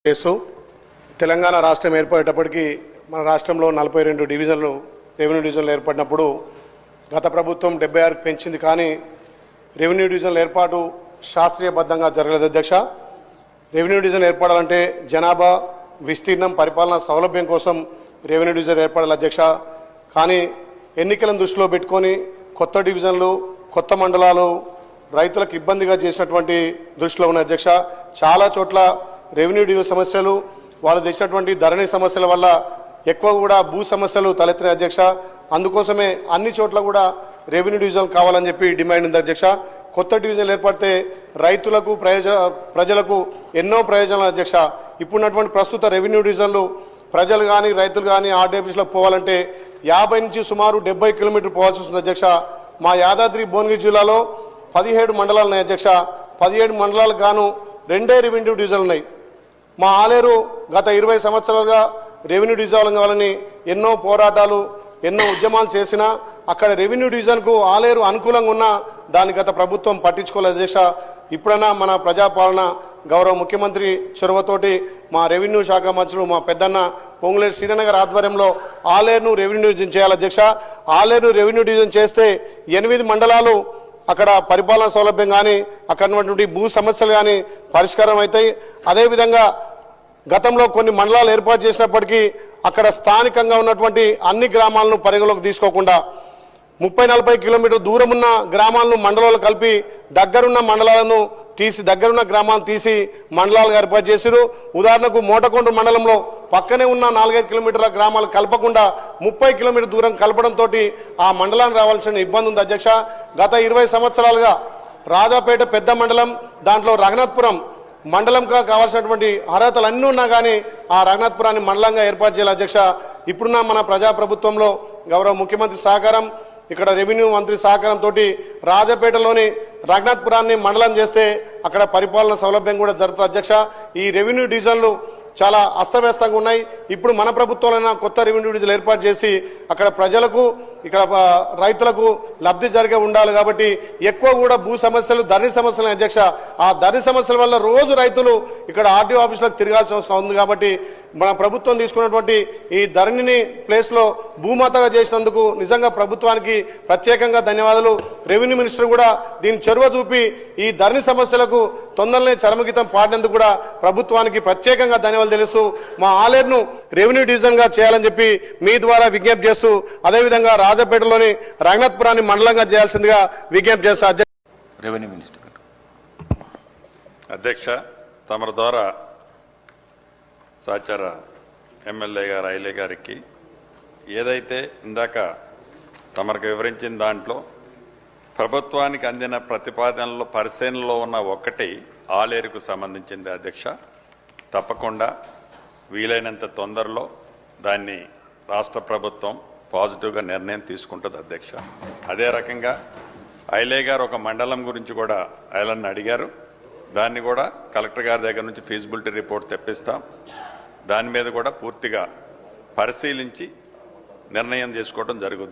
చేస్తూ తెలంగాణ రాష్ట్రం ఏర్పడేటప్పటికి మన రాష్ట్రంలో 42 డివిజన్లు రెవెన్యూ డివిజన్లు ఏర్పడినప్పుడు గత ప్రభుత్వం 76 పెంచింది. కానీ రెవెన్యూ డివిజన్ల ఏర్పాటు శాస్త్రీయబద్ధంగా జరగలేదు అధ్యక్ష. రెవెన్యూ డివిజన్ ఏర్పడాలంటే జనాభా విస్తీర్ణం పరిపాలన సౌలభ్యం కోసం రెవెన్యూ డివిజన్ ఏర్పడాలి అధ్యక్ష. కానీ ఎన్నికలను దృష్టిలో పెట్టుకొని కొత్త డివిజన్లు కొత్త మండలాలు రైతులకు ఇబ్బందిగా చేసినటువంటి దృష్టిలో ఉన్న అధ్యక్ష. చాలా చోట్ల రెవెన్యూ డివిజన్ సమస్యలు వాళ్ళు తెచ్చినటువంటి ధరణి సమస్యల వల్ల ఎక్కువ కూడా భూ సమస్యలు తలెత్తిన అధ్యక్ష. అందుకోసమే అన్ని చోట్ల కూడా రెవెన్యూ డివిజన్ కావాలని చెప్పి డిమాండ్ ఉంది అధ్యక్ష. కొత్త డివిజన్లు ఏర్పడితే రైతులకు ప్రజలకు ఎన్నో ప్రయోజనాలు అధ్యక్ష. ఇప్పుడున్నటువంటి ప్రస్తుత రెవెన్యూ డివిజన్లు ప్రజలు కానీ రైతులు కానీ ఆర్డీఎఫీస్లకు పోవాలంటే 50 నుంచి సుమారు 70 కిలోమీటర్లు పోవాల్సి వస్తుంది అధ్యక్ష. మా యాదాద్రి భువనగిరి జిల్లాలో 17 మండలాలు ఉన్నాయి అధ్యక్ష. 17 మండలాలకు గాను 2 రెవెన్యూ డివిజన్లు ఉన్నాయి. మా ఆలేరు గత 20 సంవత్సరాలుగా రెవెన్యూ డివిజన్ కావాలని ఎన్నో పోరాటాలు ఎన్నో ఉద్యమాలు చేసినా అక్కడ రెవెన్యూ డివిజన్కు ఆలేరు అనుకూలంగా ఉన్నా దాని గత ప్రభుత్వం పట్టించుకోలేదు అధ్యక్ష. ఇప్పుడైనా మన ప్రజాపాలన గౌరవ ముఖ్యమంత్రి చొరవతోటి మా రెవెన్యూ శాఖ మంత్రులు మా పెద్దన్న పొంగులేటి శ్రీధరన్ గారి ఆధ్వర్యంలో ఆలేరును రెవెన్యూ డివిజన్ చేయాలి అధ్యక్ష. ఆలేరును రెవెన్యూ డివిజన్ చేస్తే 8 మండలాలు అక్కడ పరిపాలన సౌలభ్యం కానీ అక్కడ ఉన్నటువంటి భూ సమస్యలు కానీ పరిష్కారం అవుతాయి. అదేవిధంగా గతంలో కొన్ని మండలాలు ఏర్పాటు చేసినప్పటికీ అక్కడ స్థానికంగా ఉన్నటువంటి అన్ని గ్రామాలను పరిగణలోకి తీసుకోకుండా 30-40 కిలోమీటర్ల దూరం ఉన్న గ్రామాలను మండలాలు కలిపి దగ్గరున్న మండలాలను తీసి దగ్గరున్న గ్రామాలను తీసి మండలాలుగా ఏర్పాటు చేశారు. ఉదాహరణకు మోటకొండ మండలంలో పక్కనే ఉన్న 4-5 కిలోమీటర్ల గ్రామాలు కలపకుండా 30 కిలోమీటర్ల దూరం కలపడంతో ఆ మండలానికి రావాల్సిన ఇబ్బంది ఉంది అధ్యక్ష. గత 20 సంవత్సరాలుగా రాజాపేట పెద్ద మండలం దాంట్లో రఘునాథపురం మండలంగా కావాల్సినటువంటి అర్హతలు అన్నీ ఉన్నా కానీ ఆ రఘునాథపురాన్ని మండలంగా ఏర్పాటు చేయాలి అధ్యక్ష. ఇప్పుడున్న మన ప్రజాప్రభుత్వంలో గౌరవ ముఖ్యమంత్రి సహకారం ఇక్కడ రెవెన్యూ మంత్రి సహకారంతో రాజపేటలోని రఘునాథపురాన్ని మండలం చేస్తే అక్కడ పరిపాలన సౌలభ్యం కూడా జరుగుతుంది అధ్యక్ష. ఈ రెవెన్యూ డివిజన్లు చాలా అస్తవ్యస్తంగా ఉన్నాయి. ఇప్పుడు మన ప్రభుత్వంలో కొత్త రెవెన్యూ డివిజన్లు ఏర్పాటు చేసి అక్కడ ప్రజలకు ఇక్కడ రైతులకు లబ్ధి జరిగే ఉండాలి. కాబట్టి ఎక్కువ కూడా భూ సమస్యలు ధరణి సమస్యలు అధ్యక్ష. ఆ ధరణి సమస్యల వల్ల రోజు రైతులు ఇక్కడ ఆర్డీఓ ఆఫీసులకు తిరగాల్సిన అవసరం ఉంది. కాబట్టి మన ప్రభుత్వం తీసుకున్నటువంటి ఈ ధరణిని ప్లేస్లో భూమాతగా చేసినందుకు నిజంగా ప్రభుత్వానికి ప్రత్యేకంగా ధన్యవాదాలు. రెవెన్యూ మినిస్టర్ కూడా దీని చొరవ చూపి ఈ ధరణి సమస్యలకు తొందరనే చరమగీతం పాడినందుకు కూడా ప్రభుత్వానికి ప్రత్యేకంగా ధన్యవాదాలు తెలుస్తూ మా ఆలేరును రెవెన్యూ డివిజన్ గా చేయాలని చెప్పి మీ ద్వారా విజ్ఞప్తి చేస్తూ అదేవిధంగా రాజపేటలోని రఘునాథపురాన్ని మండలంగా చేయాల్సిందిగా విజ్ఞప్తి చేస్తా. రెవెన్యూ మినిస్టర్ అధ్యక్ష, తమరి ద్వారా సహచర ఎమ్మెల్యే గారు ఐలే గారికి ఏదైతే ఇందాక తమకు వివరించిన దాంట్లో ప్రభుత్వానికి అందిన ప్రతిపాదనలో పరిశీలనలో ఉన్న ఒక్కటి ఆలేరుకు సంబంధించింది అధ్యక్ష. తప్పకుండా వీలైనంత తొందరలో దాన్ని రాష్ట్ర ప్రభుత్వం పాజిటివ్గా నిర్ణయం తీసుకుంటుంది అధ్యక్ష. అదే రకంగా ఐలే గారు ఒక మండలం గురించి కూడా ఐలన్ అడిగారు. దాన్ని కూడా కలెక్టర్ గారి దగ్గర నుంచి ఫీజిబిలిటీ రిపోర్ట్ తెప్పిస్తాం. దాని మీద కూడా పూర్తిగా పరిశీలించి నిర్ణయం తీసుకోవడం జరుగుతుంది.